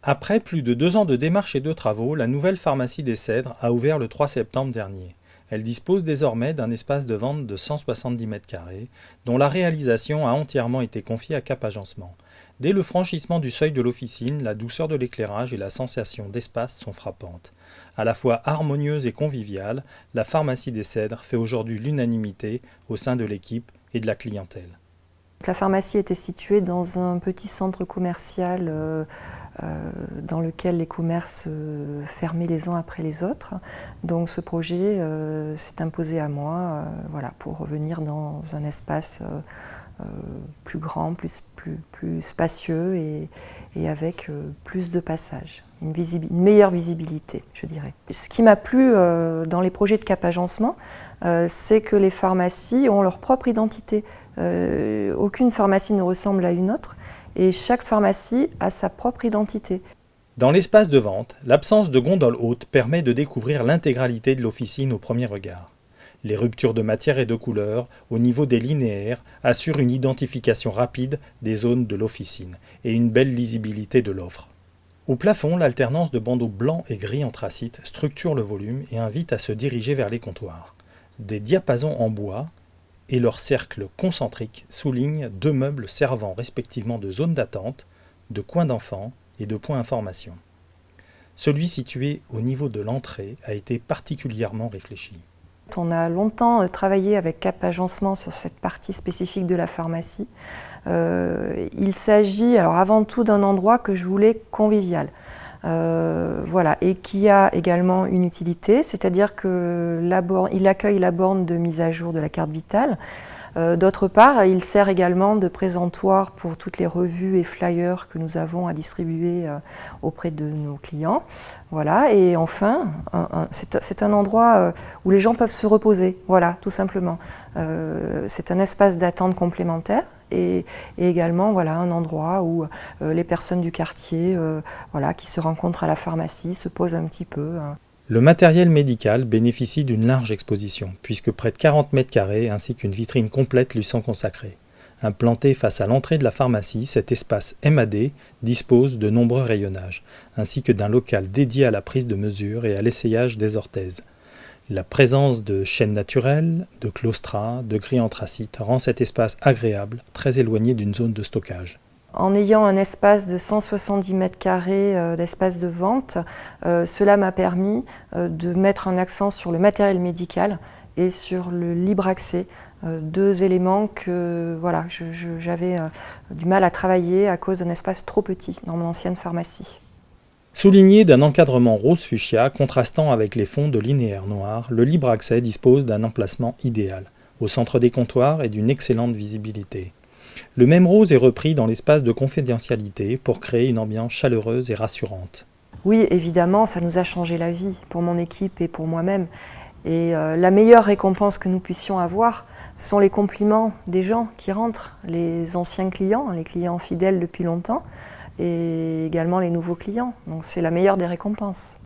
Après plus de 2 ans de démarches et de travaux, la nouvelle pharmacie des Cèdres a ouvert le 3 septembre dernier. Elle dispose désormais d'un espace de vente de 170 mètres carrés, dont la réalisation a entièrement été confiée à Cap Agencement. Dès le franchissement du seuil de l'officine, la douceur de l'éclairage et la sensation d'espace sont frappantes. À la fois harmonieuse et conviviale, la pharmacie des Cèdres fait aujourd'hui l'unanimité au sein de l'équipe et de la clientèle. La pharmacie était située dans un petit centre commercial dans lequel les commerces fermaient les uns après les autres. Donc ce projet s'est imposé à moi voilà, pour revenir dans un espace plus grand, plus spacieux et avec plus de passages, une meilleure visibilité, je dirais. Ce qui m'a plu dans les projets de Cap Agencement, c'est que les pharmacies ont leur propre identité. Aucune pharmacie ne ressemble à une autre et chaque pharmacie a sa propre identité. Dans l'espace de vente, l'absence de gondole haute permet de découvrir l'intégralité de l'officine au premier regard. Les ruptures de matière et de couleur au niveau des linéaires assurent une identification rapide des zones de l'officine et une belle lisibilité de l'offre. Au plafond, l'alternance de bandeaux blancs et gris anthracite structure le volume et invite à se diriger vers les comptoirs. Des diapasons en bois et leur cercle concentrique soulignent 2 meubles servant respectivement de zone d'attente, de coin d'enfant et de point information. Celui situé au niveau de l'entrée a été particulièrement réfléchi. On a longtemps travaillé avec Cap Agencement sur cette partie spécifique de la pharmacie. Il s'agit alors avant tout d'un endroit que je voulais convivial. Voilà, et qui a également une utilité, c'est-à-dire qu'il accueille la borne de mise à jour de la carte vitale. D'autre part, il sert également de présentoir pour toutes les revues et flyers que nous avons à distribuer auprès de nos clients. Voilà, et enfin, c'est un endroit où les gens peuvent se reposer, voilà, tout simplement. C'est un espace d'attente complémentaire. Et également voilà, un endroit où les personnes du quartier voilà, qui se rencontrent à la pharmacie se posent un petit peu. Le matériel médical bénéficie d'une large exposition, puisque près de 40 mètres carrés ainsi qu'une vitrine complète lui sont consacrés. Implanté face à l'entrée de la pharmacie, cet espace MAD dispose de nombreux rayonnages, ainsi que d'un local dédié à la prise de mesure et à l'essayage des orthèses. La présence de chênes naturels, de claustras, de gris anthracite rend cet espace agréable, très éloigné d'une zone de stockage. En ayant un espace de 170 mètres carrés d'espace de vente, cela m'a permis de mettre un accent sur le matériel médical et sur le libre accès, 2 éléments que voilà, j'avais du mal à travailler à cause d'un espace trop petit dans mon ancienne pharmacie. Souligné d'un encadrement rose fuchsia contrastant avec les fonds de linéaire noir, le libre accès dispose d'un emplacement idéal, au centre des comptoirs et d'une excellente visibilité. Le même rose est repris dans l'espace de confidentialité pour créer une ambiance chaleureuse et rassurante. Oui, évidemment, ça nous a changé la vie pour mon équipe et pour moi-même. Et la meilleure récompense que nous puissions avoir, ce sont les compliments des gens qui rentrent, les anciens clients, les clients fidèles depuis longtemps, et également les nouveaux clients. Donc c'est la meilleure des récompenses.